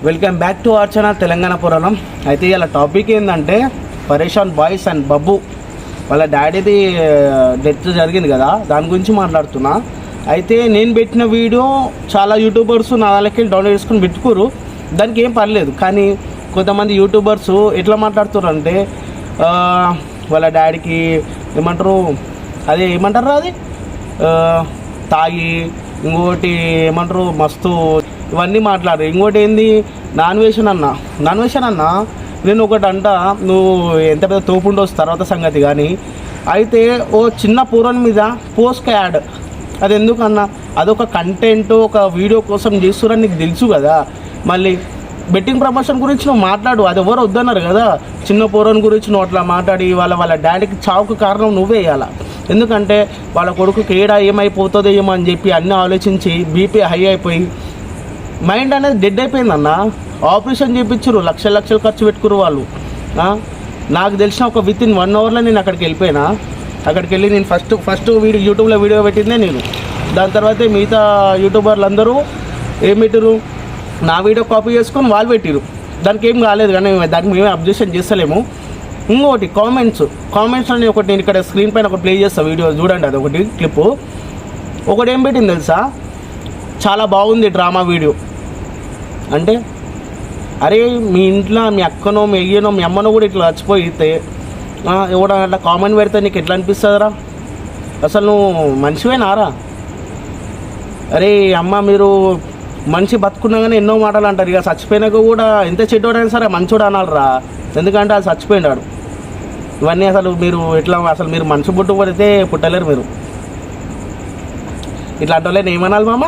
Welcome back to our channel Telangana పురాణం. అయితే ఇలా topic ఏంటంటే పరేషాన్ బాయ్స్ అండ్ బబ్బు వాళ్ళ డాడీది డెత్ జరిగింది కదా, దాని గురించి మాట్లాడుతున్నా. అయితే నేను పెట్టిన వీడియో చాలా యూట్యూబర్స్ నా వాళ్ళకి డౌన్లోడ్ చేసుకుని పెట్టుకోరు, దానికి ఏం పర్లేదు. కానీ కొంతమంది యూట్యూబర్స్ ఎట్లా మాట్లాడుతున్నారు అంటే వాళ్ళ డాడీకి ఏమంటారు, అదే ఏమంటారు అది తాగి, ఇంకోటి ఏమంటారు మస్తు ఇవన్నీ మాట్లాడరు. ఇంకోటి ఏంది నాన్ వెజ్ అన్న నేను ఒకటి అంట, నువ్వు ఎంత పెద్ద తోపుండొచ్చు తర్వాత సంగతి. కానీ అయితే ఓ చిన్న పూర్వం మీద పోస్ట్ యాడ్, అది ఎందుకన్నా అదొక కంటెంట్ ఒక వీడియో కోసం చేస్తున్నారని నీకు తెలుసు కదా. మళ్ళీ బెట్టింగ్ ప్రమోషన్ గురించి నువ్వు మాట్లాడు, అది ఎవరు వద్దన్నారు కదా. చిన్న పూర్వం గురించి నువ్వు అట్లా మాట్లాడి వాళ్ళ డాడీకి చావుకు కారణం నువ్వే వేయాల. ఎందుకంటే వాళ్ళ కొడుకుకి ఏడా ఏమైపోతుందో ఏమో అని చెప్పి అన్నీ ఆలోచించి బీపీ హై అయిపోయి మైండ్ అనేది డెడ్ అయిపోయిందన్న. ఆపరేషన్ చేయించారు, లక్షలు ఖర్చు పెట్టుకురు వాళ్ళు. నాకు తెలిసిన ఒక విత్ ఇన్ 1 అవర్లో నేను అక్కడికి వెళ్ళిపోయినా. అక్కడికి వెళ్ళి నేను ఫస్ట్ వీడియో యూట్యూబ్లో వీడియో పెట్టిందే నేను. దాని తర్వాత మిగతా యూట్యూబర్లు అందరూ ఏం పెట్టారు, నా వీడియో కాపీ చేసుకొని వాళ్ళు పెట్టిరు. దానికి ఏం కాలేదు, కానీ దానికి మేమే అబ్జెక్షన్ చేస్తలేము. ఇంకోటి కామెంట్స్లో ఒకటి నేను ఇక్కడ స్క్రీన్ పైన ఒకటి ప్లే చేస్తాను, వీడియో చూడండి. అది ఒకటి క్లిప్పు. ఒకటి ఏం పెట్టింది తెలుసా, చాలా బాగుంది డ్రామా వీడియో అంటే, అరే మీ ఇంట్లో మీ అక్కనో మీ అయ్యనో మీ అమ్మనో కూడా ఇట్లా చచ్చిపోయితే ఎవడ అట్లా కామెంట్ పెడితే నీకు ఎట్లా అనిపిస్తుందిరా? అసలు నువ్వు మనిషివేనారా? అరే అమ్మ, మీరు మనిషి బతుకున్నా కానీ ఎన్నో మాటలు అంటారు, ఇక చచ్చిపోయినాక కూడా ఎంత చెడ్డోడైనా సరే మంచోడు అనాలరా. ఎందుకంటే అది చచ్చిపోయినాడు. ఇవన్నీ అసలు మీరు ఎట్లా, అసలు మీరు మనిషి పుట్టు పడితే పుట్టలేరు మీరు. ఇట్లా అంటే ఏమనాలి మామ?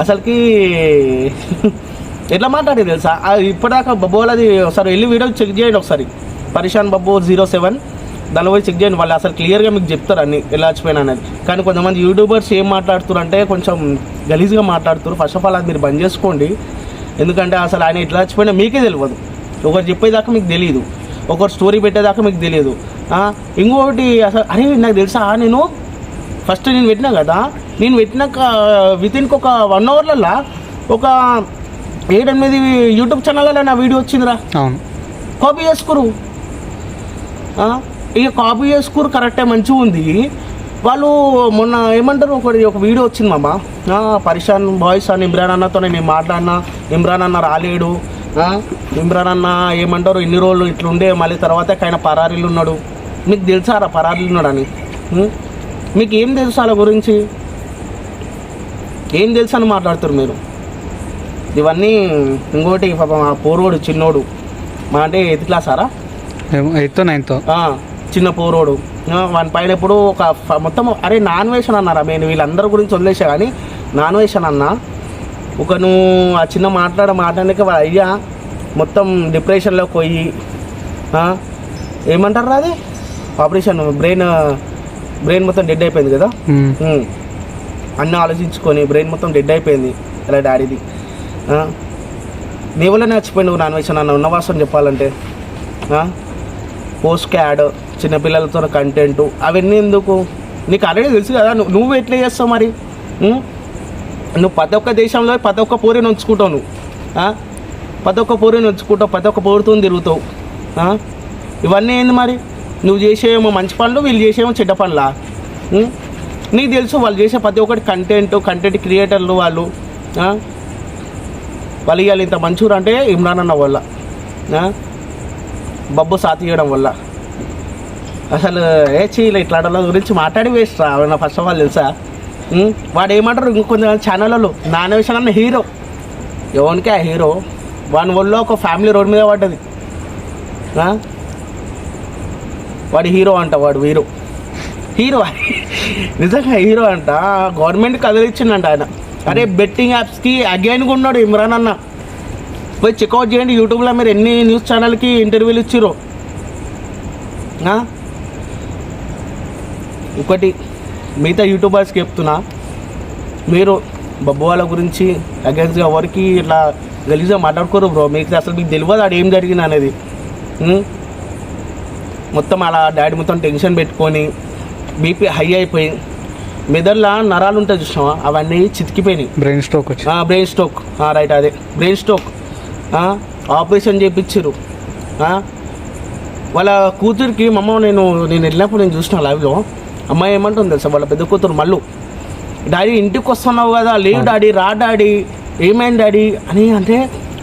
అసలుకి ఎట్లా మాట్లాడేది తెలుసా? ఇప్పటిదాకా బబ్బోలది ఒకసారి వెళ్ళి వీడియో చెక్ చేయండి ఒకసారి, పరేషాన్ బబ్బు 07 దానిలో పోయి చెక్ చేయండి. వాళ్ళు అసలు క్లియర్గా మీకు చెప్తారు అన్ని ఎలా చచ్చిపోయినా అనేది. కానీ కొంతమంది యూట్యూబర్స్ ఏం మాట్లాడుతారు అంటే కొంచెం గలీజ్గా మాట్లాడుతారు. ఫస్ట్ ఆఫ్ ఆల్ అది మీరు బంద్ చేసుకోండి. ఎందుకంటే అసలు ఆయన ఎట్లా చచ్చిపోయినా మీకే తెలియదు. ఒకరు చెప్పేదాకా మీకు తెలియదు, ఒకరు స్టోరీ పెట్టేదాకా మీకు తెలియదు. ఇంకొకటి అసలు అరే నాకు తెలుసా, నేను ఫస్ట్ నేను పెట్టినా కదా, నేను పెట్టినాక విత్ ఇన్ ఒక 1 అవర్లలో ఒక 7-8 యూట్యూబ్ ఛానళ్ళలో నా వీడియో వచ్చిందిరా. అవును, కాపీ చేసుకురు. ఇక కాపీ చేసుకురు కరెక్టే, మంచిగా ఉంది. వాళ్ళు మొన్న ఏమంటారు, ఒక వీడియో వచ్చింది మామ, పరేషాన్ బాయ్స్ అని ఇమ్రాన్ అన్నతో నేను మాట్లాడినా, ఇమ్రాన్ అన్న రాలేడు, ఇమ్రాన్ అన్న ఏమంటారు ఇన్ని రోజులు ఇట్లుండే, మళ్ళీ తర్వాత ఆయన పరారీలు ఉన్నాడు. మీకు తెలుసారా పరారీలు ఉన్నాడని? మీకు ఏం తెలుసు వాళ్ళ గురించి? ఏం తెలుసు అని మాట్లాడుతారు మీరు ఇవన్నీ. ఇంకోటి పాపం ఆ పోరోడు చిన్నోడు, మా అంటే 8th క్లాసారా, 8th 9th చిన్న పోరోడు, వాని పైన ఎప్పుడు ఒక మొత్తం అరే నాన్ వెజ్ అన్నారా. నేను వీళ్ళందరి గురించి వదిలేసా, కానీ నాన్ వెజ్ అన్న ఒక నువ్వు ఆ చిన్న మాట్లాడడానికి అయ్యా మొత్తం డిప్రెషన్లోకి పోయి ఏమంటారు అది ఆపరేషన్, బ్రెయిన్ మొత్తం డెడ్ అయిపోయింది కదా. అన్నీ ఆలోచించుకొని బ్రెయిన్ మొత్తం డెడ్ అయిపోయింది ఇలా డాడీది. నీ వల్ల నచ్చిపోయి నువ్వు నాన్ వెజ్ అన్న ఉన్నవాసం చెప్పాలంటే. పోస్ట్ యాడ్, చిన్నపిల్లలతో కంటెంట్, అవన్నీ ఎందుకు? నీకు ఆల్రెడీ తెలుసు కదా. నువ్వు ఎట్లా చేస్తావు మరి? నువ్వు ప్రతి ఒక్క దేశంలో ప్రతి ఒక్క పోరిని ఉంచుకుంటావు, నువ్వు ప్రతి ఒక్క పోరిని ఉంచుకుంటావు, ప్రతి ఒక్క పోరుతో తిరుగుతావు. ఇవన్నీ ఏంది మరి? నువ్వు చేసేమో మంచి పనులు, వీళ్ళు చేసేమో చెడ్డ పనులా? నీకు తెలుసు వాళ్ళు చేసే ప్రతి ఒక్కటి కంటెంట్ క్రియేటర్లు వాళ్ళు ఇవాళ ఇంత మంచూరు అంటే ఇమ్రాన్ అన్న వల్ల, బబ్బు సాతి చేయడం వల్ల. అసలు ఇట్లాంటి వాళ్ళ గురించి మాట్లాడి వేస్ట్ రా. నా ఫస్ట్ ఆఫ్ ఆల్ తెలుసా, వాడు ఏమంటారు ఇంకొంచెం ఛానళ్ళలో నాన్ వెజ్ అన్న హీరో, ఎవరికి ఆ హీరో వాని వల్ల ఒక ఫ్యామిలీ రోడ్ మీద పడ్డది. వాడు హీరో అంట, వాడు హీరో నిజంగా హీరో అంట. గవర్నమెంట్ కదిలిచ్చిందంట ఆయన. అరే బెట్టింగ్ యాప్స్కి అగైన్గా ఉన్నాడు ఇమ్రాన్ అన్న. పోయి చెక్అవుట్ చేయండి యూట్యూబ్లో, మీరు ఎన్ని న్యూస్ ఛానల్కి ఇంటర్వ్యూలు ఇచ్చిరో. ఒకటి మిగతా యూట్యూబర్స్కి చెప్తున్నా, మీరు బబ్బు వాళ్ళ గురించి అగైన్స్గా ఎవరికి ఇట్లా గలీజ్గా మాట్లాడుకోరు బ్రో. మీకు అసలు మీకు తెలియదు ఆడ ఏం జరిగింది అనేది. మొత్తం అలా డాడీ మొత్తం టెన్షన్ పెట్టుకొని బీపీ హై అయిపోయి మెదడులో నరాలు ఉంటాయి చూసినావా, అవన్నీ చితికిపోయినాయి. బ్రెయిన్ స్ట్రోక్ వచ్చి బ్రెయిన్ స్ట్రోక్, రైట్, అదే బ్రెయిన్ స్ట్రోక్. ఆపరేషన్ చేయించారు. వాళ్ళ కూతురికి మమ్మ నేను వెళ్ళినప్పుడు నేను చూసిన లైవ్లో, అమ్మాయి ఏమంటుంది తెలుసా వాళ్ళ పెద్ద కూతురు మళ్ళు, డాడీ ఇంటికి వస్తున్నావు కదా, లేవు డాడీ, రా డాడీ, ఏమైంది డాడీ అని. అంటే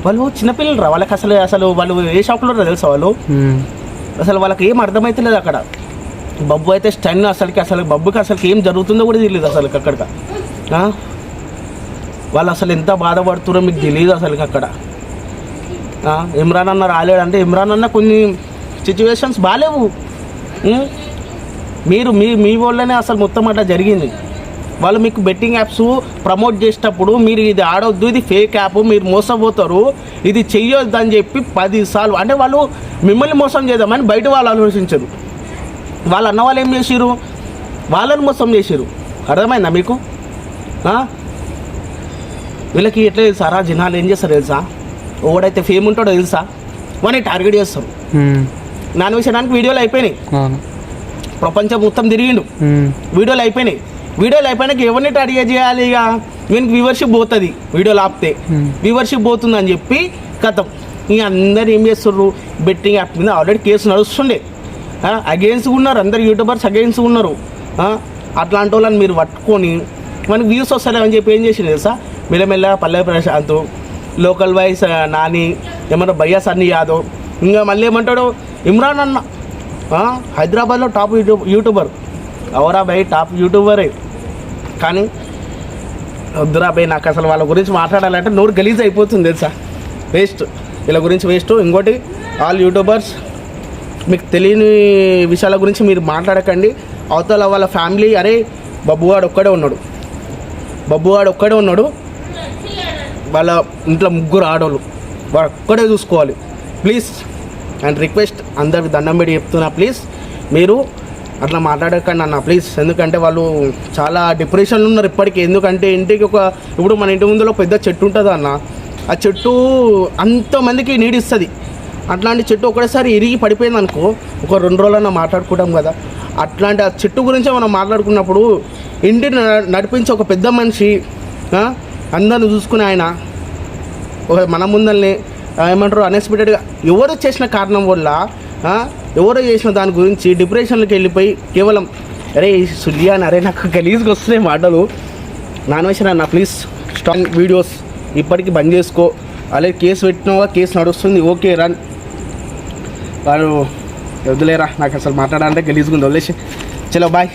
వాళ్ళు చిన్నపిల్లలు రా, వాళ్ళకి అసలు వాళ్ళు ఏ షాప్లో రా తెలుసా వాళ్ళు, అసలు వాళ్ళకి ఏం అర్థమవుతలేదు అక్కడ. బబ్బు అయితే స్టన్, అసలు బబ్బుకి అసలు ఏం జరుగుతుందో కూడా తెలియదు అసలు అక్కడికి. వాళ్ళు అసలు ఎంత బాధపడుతున్నారో మీకు తెలియదు అసలు అక్కడ. ఇమ్రాన్ అన్న రాలేడంటే ఇమ్రాన్ అన్న కొన్ని సిచ్యువేషన్స్ బాగాలేవు. మీరు మీ వాళ్ళనే అసలు మొత్తం అట్లా జరిగింది. వాళ్ళు మీకు బెట్టింగ్ యాప్స్ ప్రమోట్ చేసేటప్పుడు మీరు ఇది ఆడొద్దు, ఇది ఫేక్ యాప్, మీరు మోసపోతారు, ఇది చెయ్యొద్దు అని చెప్పి 10 సార్లు, అంటే వాళ్ళు మిమ్మల్ని మోసం చేద్దామని బయట వాళ్ళు ఆలోచించరు. వాళ్ళు అన్న వాళ్ళు ఏం చేసిరు, వాళ్ళని మోసం చేసిరు. అర్థమైందా మీకు? వీళ్ళకి ఎట్లా తెలుసారా, జనాలు ఏం చేస్తారు తెలుసా, ఓడైతే ఫేమ్ ఉంటాడో తెలుసా వాడిని టార్గెట్ చేస్తారు. నాన్ వేసేయడానికి వీడియోలు అయిపోయినాయి, ప్రపంచం మొత్తం తిరిగిండు, వీడియోలు అయిపోయినాక ఎవరిని టార్గెట్ చేయాలి, ఇక వీనికి వ్యూవర్షిప్ పోతుంది, వీడియోలు ఆపితే వ్యూవర్షిప్ పోతుందని చెప్పి కథం. ఇక అందరు ఏం చేస్తుర్రు, బెట్టింగ్ యాప్ మీద ఆల్రెడీ కేసు నడుస్తుండే, అగెయిన్స్ ఉన్నారు, అందరు యూట్యూబర్స్ అగెయిన్స్ ఉన్నారు. అట్లాంటి వాళ్ళని మీరు పట్టుకొని మనకి వ్యూస్ వస్తారని చెప్పి ఏం చేసింది తెలుసా, మెల్లమెల్ల పల్లె ప్రశాంత్, లోకల్ వైస్ నాని, ఏమన్నా భయ్యా సన్నీ యాదవ్, ఇంకా మళ్ళీ ఏమంటాడు ఇమ్రాన్ అన్న, హైదరాబాద్లో టాప్ యూట్యూబర్, అవరా భయ్ టాప్ యూట్యూబరే. కానీ వద్దురా భయ్, నాకు అసలు వాళ్ళ గురించి మాట్లాడాలంటే నోరు గలీజ్ అయిపోతుంది తెలుసా, వేస్ట్, వీళ్ళ గురించి వేస్ట్. ఇంకోటి, ఆల్ యూట్యూబర్స్ మీకు తెలియని విషయాల గురించి మీరు మాట్లాడకండి. అవతల వాళ్ళ ఫ్యామిలీ, అరే బబ్బువాడు ఒక్కడే ఉన్నాడు, వాళ్ళ ఇంట్లో 3 ఆడోళ్ళు, వాడు ఒక్కడే చూసుకోవాలి. ప్లీజ్ అండ్ రిక్వెస్ట్, అందరికి దండం పెట్టి చెప్తున్నా, ప్లీజ్ మీరు అట్లా మాట్లాడకండి అన్న ప్లీజ్. ఎందుకంటే వాళ్ళు చాలా డిప్రెషన్లో ఉన్నారు ఇప్పటికీ. ఎందుకంటే ఇంటికి ఇప్పుడు మన ఇంటి ముందులో పెద్ద చెట్టు ఉంటుంది అన్న, ఆ చెట్టు అంతమందికి నీడిస్తుంది. అట్లాంటి చెట్టు ఒకటేసారి ఇరిగి పడిపోయింది అనుకో, ఒక 2 రోజులన్నా మాట్లాడుకుంటాం కదా. అట్లాంటి ఆ చెట్టు గురించే మనం మాట్లాడుకున్నప్పుడు, ఇంటిని నడిపించి ఒక పెద్ద మనిషి, అందరిని చూసుకుని ఆయన ఒక మన ముందల్ని ఏమంటారు అన్ఎక్స్పెక్టెడ్గా ఎవరు చేసిన కారణం వల్ల, ఎవరో చేసిన దాని గురించి డిప్రెషన్లోకి వెళ్ళిపోయి కేవలం అరే సుల్లియాన్, అరే నాకు గలీజ్గా వస్తున్నాయి మాటలు, నాన్ వెజ్ అన్న ప్లీజ్ స్టాప్ వీడియోస్ ఇప్పటికీ బంద్ చేసుకో. అలాగే కేసు పెట్టినావా, కేసు నడుస్తుంది, ఓకే రన్, వాడు వదిలేరా, నాకు అసలు మాట్లాడాలంటే గలీజ్గా ఉంది, వదిలేసి చలో బాయ్.